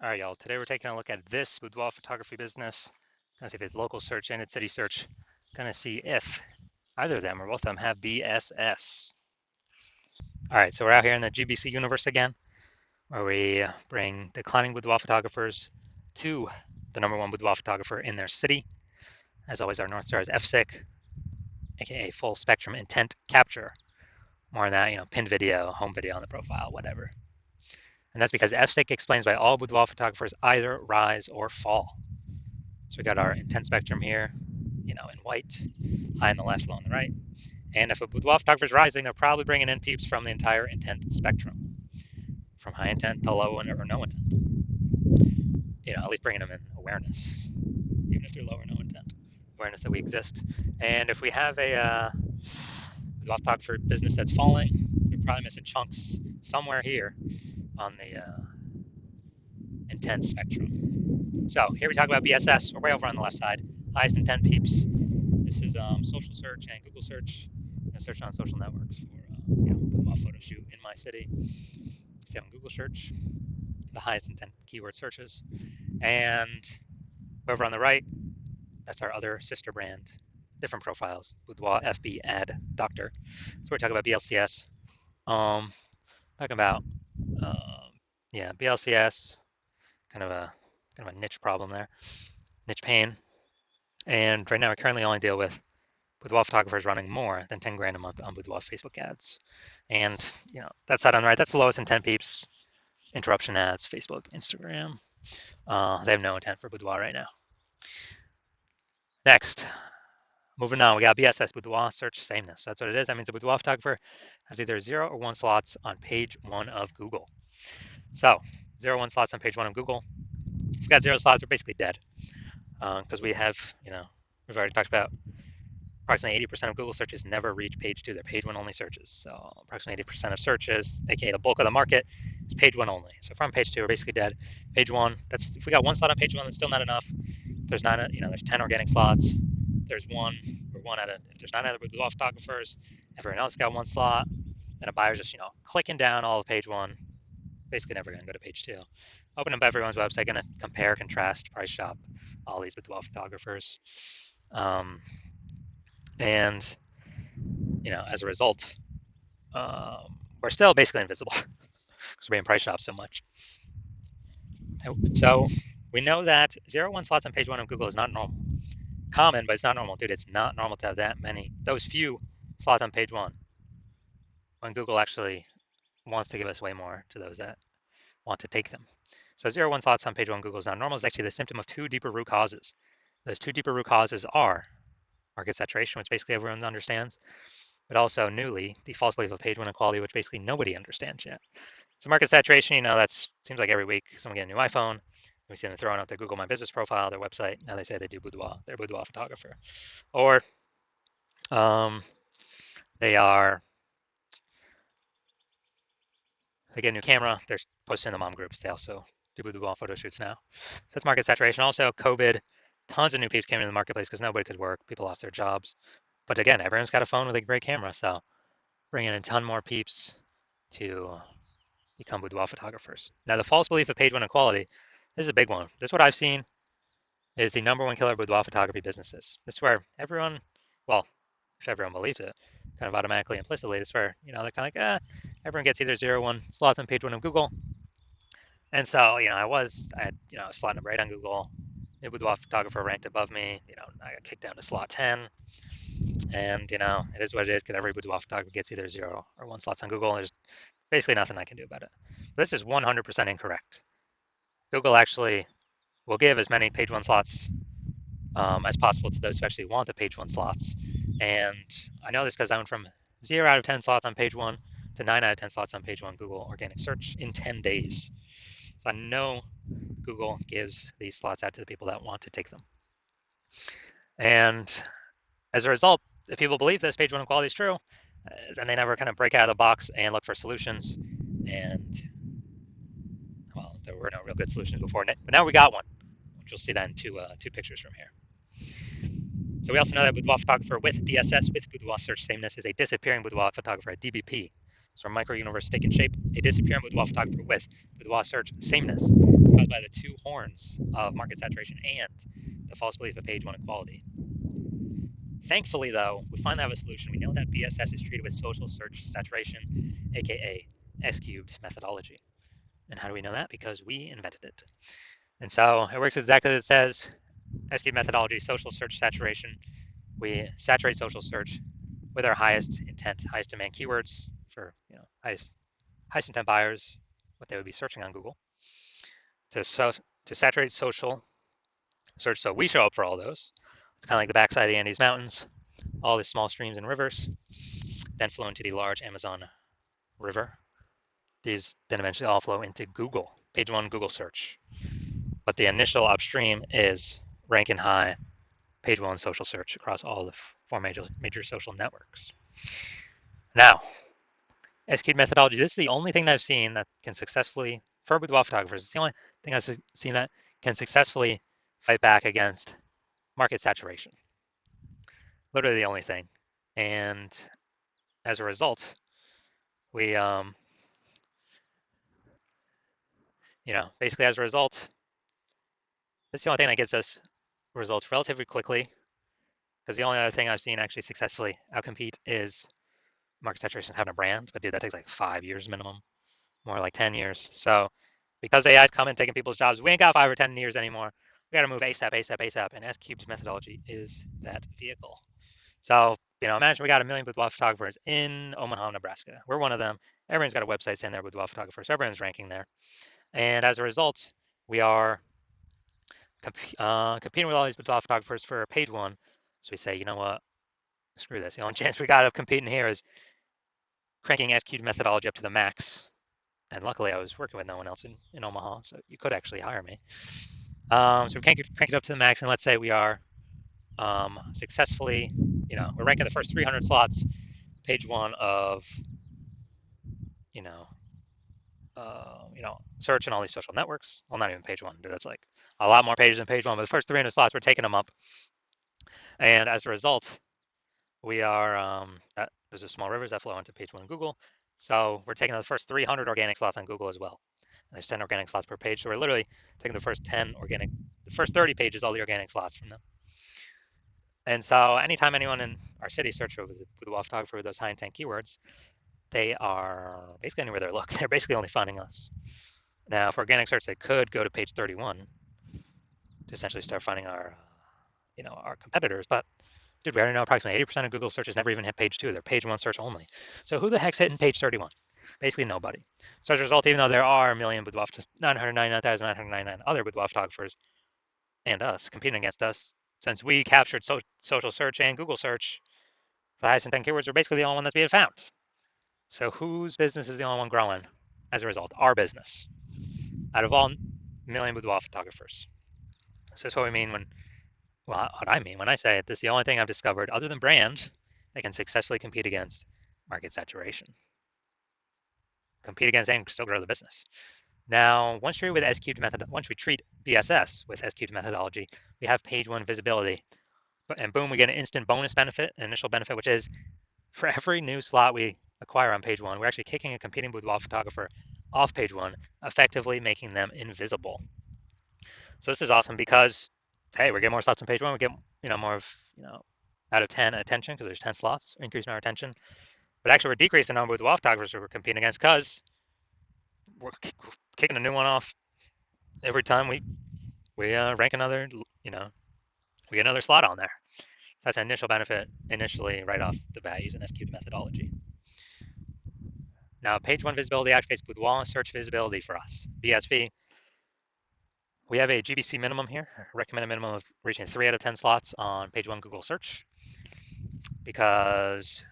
All right, y'all. Today we're taking a look at this boudoir photography business. Gonna see if it's local search and it's city search. Gonna see if either of them or both of them have BSS. All right, so we're out here in the GBC universe again, where we bring declining boudoir photographers to the #1 boudoir photographer in their city. As always, our North Star is FSIC, aka full spectrum intent capture. More on that, pin video, home video on the profile, whatever. And that's because FSIC explains why all boudoir photographers either rise or fall. So we got our intent spectrum here, in white, high on the left, low on the right. And if a boudoir photographer is rising, they're probably bringing in peeps from the entire intent spectrum, from high intent to low or no intent. At least bringing them in awareness, even if they're low or no intent, awareness that we exist. And if we have a boudoir photographer business that's falling, they're probably missing chunks somewhere here on the intent spectrum. So here we talk about BSS. We're way over on the left side. Highest intent peeps. This is social search and Google search. Search on social networks for boudoir photo shoot in my city. See on Google search, the highest intent keyword searches. And over on the right, that's our other sister brand, different profiles, Boudoir FB Ad Doctor. So we're talking about BLCS. Talking about BLCS, kind of a niche problem there, niche pain. And right now we currently only deal with boudoir photographers running more than 10 grand a month on boudoir Facebook ads. And, that side on the right, that's the lowest intent peeps, interruption ads, Facebook, Instagram. They have no intent for boudoir right now. Next, moving on, we got BSS, boudoir search sameness. That's what it is. That means a boudoir photographer has either 0 or 1 slots on page 1 of Google. So 0 or 1 slots on page 1 of Google. If we've got 0 slots, we're basically dead. Because we have, we've already talked about approximately 80% of Google searches never reach page 2. They're page 1 only searches. So approximately 80% of searches, aka the bulk of the market, is page 1 only. So from page 2, we're basically dead. Page 1, that's if we got 1 slot on page 1, that's still not enough. There's not, there's 10 organic slots. There's one out of, if there's 9 other boudoir photographers, everyone else got 1 slot, then a buyer's just, clicking down all of page 1, basically never gonna go to page 2. Open up everyone's website, gonna compare, contrast, price shop all these boudoir photographers. And as a result, we're still basically invisible because we're being price shopped so much. So we know that 0 1 slots on page 1 of Google is not normal. Common, but it's not normal, dude. It's not normal to have those few slots on page 1 when Google actually wants to give us way more to those that want to take them. So 0 1 slots on page 1 Google is not normal is actually the symptom of 2 deeper root causes. Those 2 deeper root causes are market saturation, which basically everyone understands, but also newly the false belief of page 1 equality, which basically nobody understands yet. So market saturation, that seems like every week someone get a new iPhone. We see them throwing out their Google My Business profile, their website. Now they say they do boudoir. They're a boudoir photographer, or they get a new camera. They're posting in the mom groups. They also do boudoir photo shoots now. So that's market saturation. Also, COVID, tons of new peeps came into the marketplace because nobody could work. People lost their jobs. But again, everyone's got a phone with a great camera, so bringing in a ton more peeps to become boudoir photographers. Now, the false belief of page 1 equality, this is a big one. This is what I've seen is the #1 killer of boudoir photography businesses. This is where everyone, well, if everyone believes it, kind of automatically, implicitly, this is where, they're kind of like, everyone gets either 0 1 slots on page 1 of Google. And so, I had, a slot number 8 on Google. The boudoir photographer ranked above me. I got kicked down to slot 10. And, it is what it is because every boudoir photographer gets either 0 or 1 slots on Google. And there's basically nothing I can do about it. This is 100% incorrect. Google actually will give as many page 1 slots as possible to those who actually want the page 1 slots. And I know this because I went from 0 out of 10 slots on page 1 to 9 out of 10 slots on page 1 Google organic search in 10 days. So I know Google gives these slots out to the people that want to take them. And as a result, if people believe this page 1 equality is true, then they never kind of break out of the box and look for solutions. And, well, there were no real good solutions before, but now we got one, which you'll see that in two pictures from here. So we also know that boudoir photographer with BSS, with boudoir search sameness, is a disappearing boudoir photographer, a DBP. So our micro-universe taking shape, a disappearing boudoir photographer with boudoir search sameness. It's caused by the two horns of market saturation and the false belief of page one equality. Thankfully, though, we finally have a solution. We know that BSS is treated with social search saturation, aka S cubed methodology. And how do we know that? Because we invented it. And so it works exactly as it says. S cubed methodology, social search saturation. We saturate social search with our highest intent, highest demand keywords for highest intent buyers, what they would be searching on Google. To saturate social search, so we show up for all those. It's kind of like the backside of the Andes Mountains, all these small streams and rivers, then flow into the large Amazon River. These then eventually all flow into Google, page one Google search. But the initial upstream is ranking high, page one social search across all the four major social networks. Now, S-cubed methodology, this is the only thing that I've seen that can successfully, for boudoir photographers, it's the only thing I've seen that can successfully fight back against market saturation. Literally the only thing. And as a result, we, basically as a result, that's the only thing that gets us results relatively quickly. Because the only other thing I've seen actually successfully outcompete is market saturation having a brand. But dude, that takes like 5 years minimum, more like 10 years. So because AI is coming, taking people's jobs, we ain't got 5 or 10 years anymore. We got to move ASAP, ASAP, ASAP. And S-cubed methodology is that vehicle. So, imagine we got 1 million boudoir photographers in Omaha, Nebraska. We're one of them. Everyone's got a website saying they're boudoir photographers. So everyone's ranking there. And as a result, we are competing with all these boudoir photographers for page one. So we say, you know what? Screw this. The only chance we got of competing here is cranking S-cubed methodology up to the max. And luckily, I was working with no one else in Omaha, so you could actually hire me. So we crank it up to the max, and let's say we are successfully, we're ranking the first 300 slots, page one of, search and all these social networks. Well, not even page one, dude. That's like a lot more pages than page one, but the first 300 slots, we're taking them up. And as a result, we are, there's a small rivers that flow into page one Google. So we're taking the first 300 organic slots on Google as well. And there's 10 organic slots per page. So we're literally taking the first 30 pages, all the organic slots from them. And so anytime anyone in our city search for the WAF photographer with those high intent keywords, they are basically anywhere they look. They're basically only finding us. Now, for organic search, they could go to page 31 to essentially start finding our competitors. But dude, we already know approximately 80% of Google searches never even hit page 2. They're page 1 search only. So who the heck's hitting page 31? Basically nobody. So as a result, even though there are a million boudoir, 999,999 other boudoir photographers and us competing against us, since we captured social search and Google search, the highest intent keywords are basically the only one that's being found. So whose business is the only one growing as a result? Our business. Out of all million boudoir photographers. So that's what we mean what I mean when I say it. This is the only thing I've discovered other than brand that can successfully compete against market saturation. Compete against and still grow the business. Now, once we treat BSS with S-cubed methodology, we have page one visibility. And boom, we get an instant bonus benefit, an initial benefit, which is for every new slot we acquire on page one, we're actually kicking a competing boudoir photographer off page one, effectively making them invisible. So this is awesome because, hey, we're getting more slots on page one. We get, more of, out of 10 attention because there's 10 slots, increasing our attention. But actually, we're decreasing the number of boudoir photographers we're competing against because we're kicking a new one off every time we rank another, we get another slot on there. That's an initial benefit initially right off the bat using S-cubed methodology. Now, page one visibility activates boudoir search visibility for us. BSV, we have a GBC minimum here, recommended minimum of reaching 3 out of 10 slots on page one Google search, because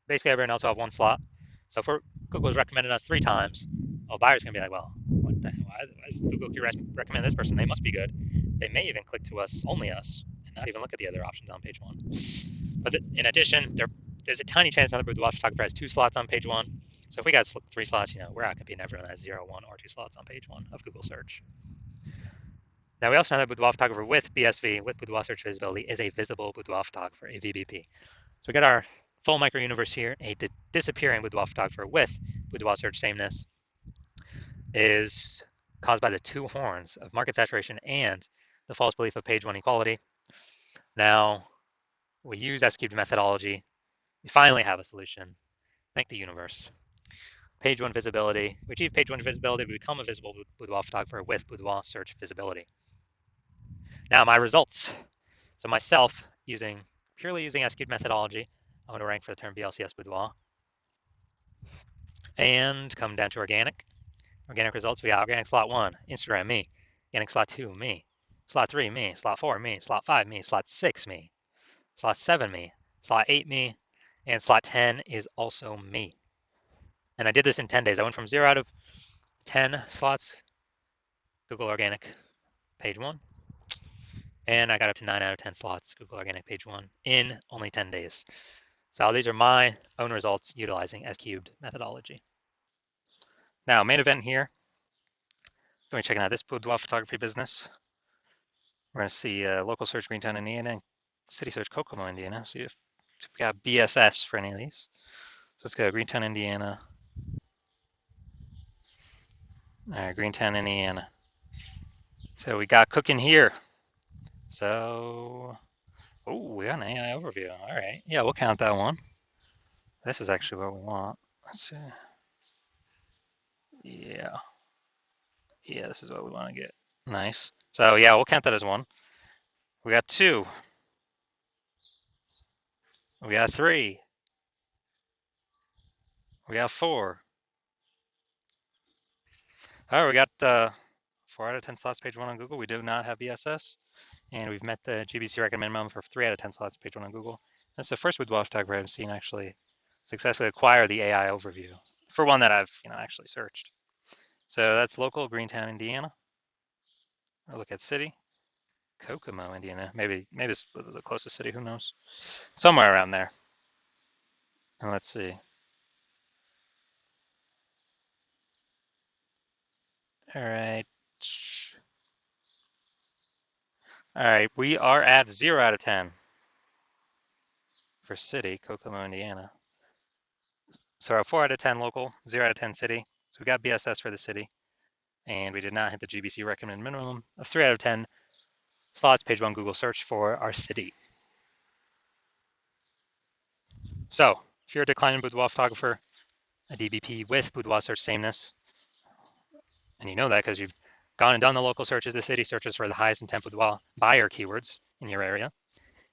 basically everyone else will have one slot. So if Google's recommended us 3 times, well, buyers can be like, well, what the hell? Why does Google recommend this person? They must be good. They may even click to us, only us, and not even look at the other options on page one. But in addition, there's a tiny chance another boudoir photographer has 2 slots on page one. So if we got 3 slots, we're out competing everyone that has 0, 1, or 2 slots on page one of Google search. Now we also know that boudoir photographer with BSV, with boudoir search visibility, is a visible boudoir photographer, a VBP. So we get our full micro universe here, a disappearing boudoir photographer with boudoir search sameness is caused by the two horns of market saturation and the false belief of page one equality. Now, we use S-cubed methodology. We finally have a solution. Thank the universe. Page one visibility. We achieve page one visibility. We become a visible boudoir photographer with boudoir search visibility. Now, my results. So myself, purely using S-cubed methodology, I'm going to rank for the term BLCS boudoir. And come down to organic. Organic results, we got organic slot 1, Instagram, me. Organic slot 2, me. Slot 3, me. Slot 4, me. Slot 5, me. Slot 6, me. Slot 7, me. Slot 8, me. And slot 10 is also me. And I did this in 10 days. I went from 0 out of 10 slots, Google Organic, page 1. And I got up to 9 out of 10 slots, Google Organic, page 1, in only 10 days. So these are my own results utilizing S-cubed methodology. Now, main event here. Going to check out this boudoir photography business. We're going to see local search Greentown, Indiana, and city search Kokomo, Indiana. See if we got BSS for any of these. So let's go Greentown, Indiana. All right, Greentown, Indiana. So we got cooking here. So, oh, we got an AI overview. All right, yeah, we'll count that one. This is actually what we want. Let's see. Yeah, this is what we want to get. Nice. So yeah, we'll count that as one. We got 2. We got 3. We got 4. All right, we got 4 out of 10 slots, page 1 on Google. We do not have BSS, and we've met the GBC recommend minimum for 3 out of 10 slots, page 1 on Google. That's the first boudoir photographer I've seen actually successfully acquire the AI overview for one that I've actually searched. So that's local, Greentown, Indiana. I'll look at city, Kokomo, Indiana. Maybe it's the closest city. Who knows? Somewhere around there. And let's see. All right. All right, we are at 0 out of 10 for city, Kokomo, Indiana. So our 4 out of 10 local, 0 out of 10 city. So we got BSS for the city, and we did not hit the GBC recommended minimum of 3 out of 10 slots, page 1 Google search for our city. So if you're a declining boudoir photographer, a DBP with boudoir search sameness, and you know that because you've gone and done the local searches, the city searches for the highest intent boudoir buyer keywords in your area,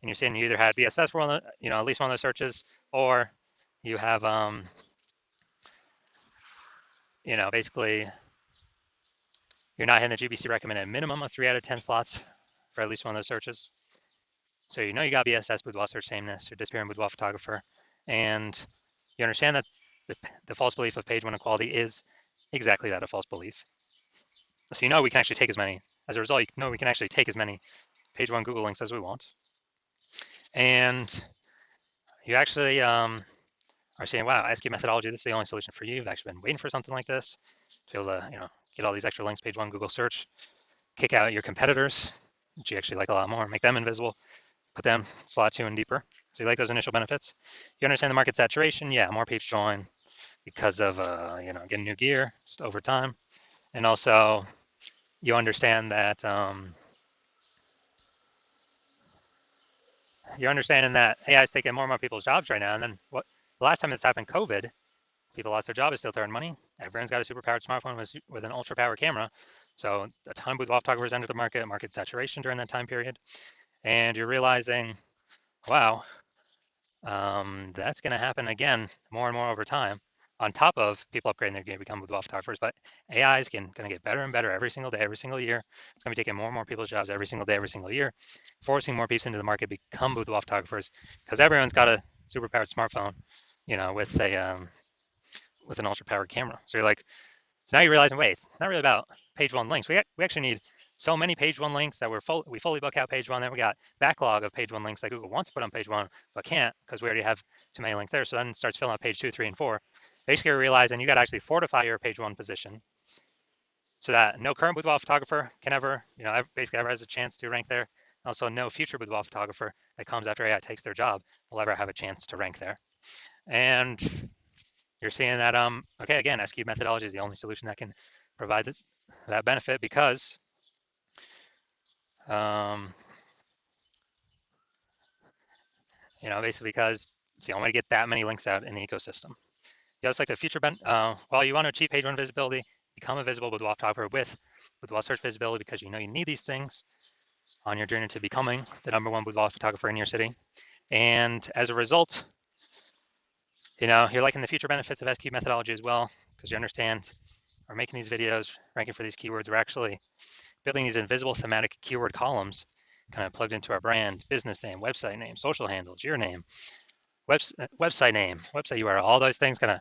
and you're saying you either had BSS for one of the, at least one of those searches, or you have basically you're not hitting the GBC recommended minimum of 3 out of 10 slots for at least one of those searches. So you got BSS, boudoir search sameness, or disappearing boudoir photographer, and you understand that the false belief of page 1 equality is exactly that, a false belief. So we can actually take as many, as a result, we can actually take as many page 1 Google links as we want. And you actually are saying, wow, S-cubed methodology, this is the only solution for you. You've actually been waiting for something like this to be able to, get all these extra links, page 1 Google search, kick out your competitors, which you actually like a lot more, make them invisible, put them slot 2 and deeper. So you like those initial benefits. You understand the market saturation, yeah, more people join because of getting new gear just over time. And also you understand that you're understanding that AI is taking more and more people's jobs right now. And then the last time this happened, COVID, people lost their job, is still to earn money. Everyone's got a super powered smartphone with an ultra powered camera. So a ton of boudoir photographers entered the market saturation during that time period. And you're realizing, wow, that's going to happen again more and more over time. On top of people upgrading their game to become boudoir photographers, but AI is going to get better and better every single day, every single year. It's going to be taking more and more people's jobs every single day, every single year, forcing more people into the market to become boudoir photographers because everyone's got a super powered smartphone, with an ultra powered camera. So now you're realizing, wait, it's not really about page 1 links. We actually need so many page 1 links that we fully book out page 1. Then we got backlog of page 1 links that Google wants to put on page 1, but can't because we already have too many links there. So then it starts filling out page 2, 3, and 4. Basically, you're realizing you got to actually fortify your page 1 position so that no current boudoir photographer can ever, basically ever has a chance to rank there. Also, no future boudoir photographer that comes after AI takes their job will ever have a chance to rank there. And you're seeing that, okay, again, S cube methodology is the only solution that can provide that benefit because um, basically because it's the only way to get that many links out in the ecosystem. You also like the feature, well, you want to achieve page one visibility, become a visible Boudoir photographer with Boudoir search visibility because you know you need these things on your journey to becoming the #1 Boudoir photographer in your city. And as a result, you're liking the future benefits of SQ methodology as well because you understand we're making these videos, ranking for these keywords. We're actually building these invisible thematic keyword columns kind of plugged into our brand, business name, social handles, your name, website name, website URL, all those things kind of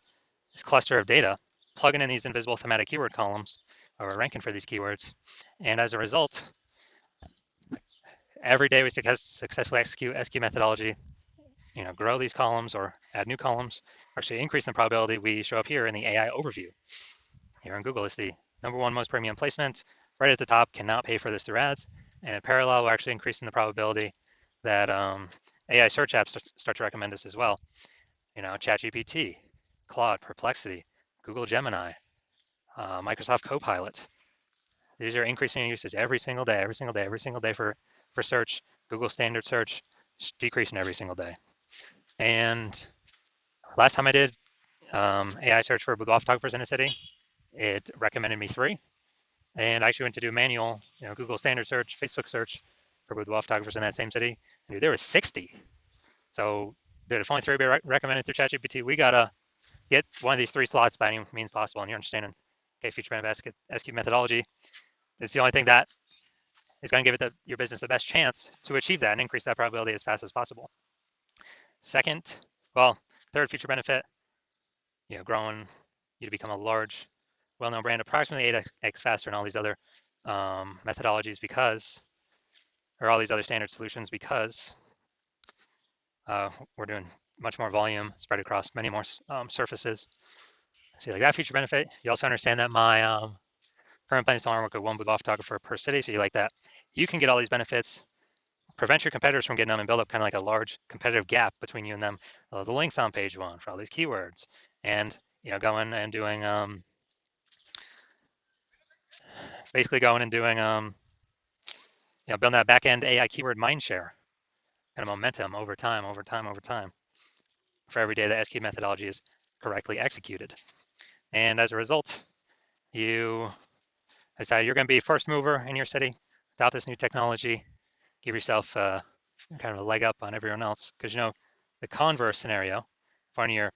this cluster of data, plugging in these invisible thematic keyword columns, or we're ranking for these keywords. And as a result, every day we successfully execute SQ methodology, grow these columns or add new columns, actually increase the probability we show up here in the AI overview. Here on Google, it's the #1 most premium placement. Right at the top, cannot pay for this through ads. And in parallel, we're actually increasing the probability that AI search apps start to recommend us as well. ChatGPT, Claude, Perplexity, Google Gemini, Microsoft Copilot. These are increasing in usage every single day, every single day, every single day for search. Google standard search decreasing every single day. And last time I did AI search for boudoir photographers in a city, it recommended me 3. And I actually went to do manual, Google standard search, Facebook search for boudoir photographers in that same city. Dude, there was 60. So if only 3 be recommended through ChatGPT, we gotta get one of these 3 slots by any means possible. And you're understanding, okay, feature benefit SQ methodology is the only thing that is going to give your business the best chance to achieve that and increase that probability as fast as possible. Second, well, third feature benefit, growing you to become a large, well-known brand approximately 8x faster than all these other methodologies or all these other standard solutions because we're doing much more volume spread across many more surfaces. So like that feature benefit. You also understand that my current plan is to only work with one boudoir photographer per city. So you like that. You can get all these benefits, prevent your competitors from getting them, and build up kind of like a large competitive gap between you and them. The links on page 1 for all these keywords, and going and doing basically going and doing building that back end AI keyword mindshare kind of momentum over time for every day the SQ methodology is correctly executed. And as a result, you decide you're going to be first mover in your city, adopt this new technology, give yourself kind of a leg up on everyone else. Because the converse scenario, if one of your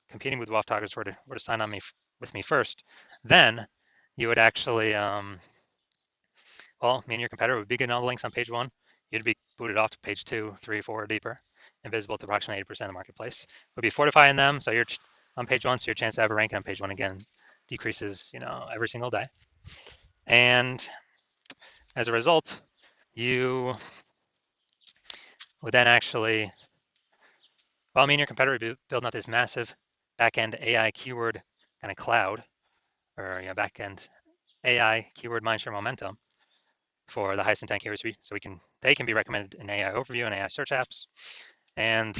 competing with WAF targets were to sign on with me first, then you would actually, me and your competitor would be getting all the links on page 1. You'd be booted off to page 2, 3, 4, or deeper, invisible to approximately 80% of the marketplace. We'd be fortifying them, so you're on page 1, so your chance to have a ranking on page 1 again decreases, every single day. And as a result, you would then actually, me and your competitor would be building up this massive back-end AI keyword kind of cloud, or back-end AI keyword mindshare momentum for the highest intent keywords, so they can be recommended in AI overview and AI search apps, and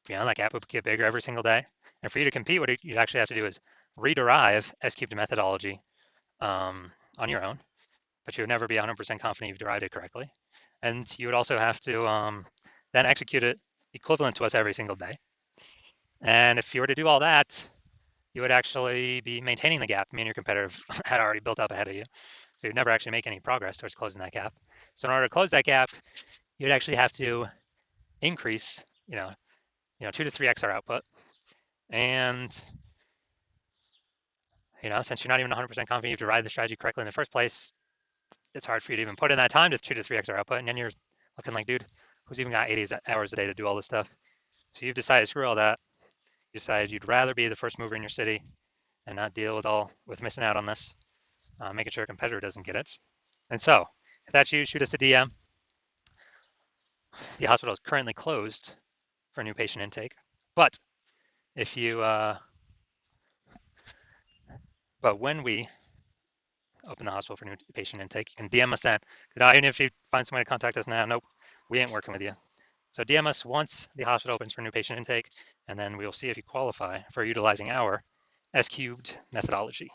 that gap would get bigger every single day. And for you to compete, what you actually have to do is rederive S-cubed methodology on your own, but you would never be 100% confident you've derived it correctly. And you would also have to then execute it equivalent to us every single day. And if you were to do all that, you would actually be maintaining the gap me and your competitor had already built up ahead of you. So you'd never actually make any progress towards closing that gap. So in order to close that gap, you'd actually have to increase, 2 to 3x our output. And, since you're not even 100% confident you've derived the strategy correctly in the first place, it's hard for you to even put in that time to 2 to 3x our output. And then you're looking like, dude, who's even got 80 hours a day to do all this stuff? So you've decided, screw all that. You decided you'd rather be the first mover in your city and not deal with missing out on this, making sure a competitor doesn't get it. And so, if that's you, shoot us a DM. The hospital is currently closed for new patient intake, but if you, but when we open the hospital for new patient intake, you can DM us that. Because even if you find somebody to contact us now, nope, we ain't working with you. So DM us once the hospital opens for new patient intake, and then we will see if you qualify for utilizing our S cubed methodology.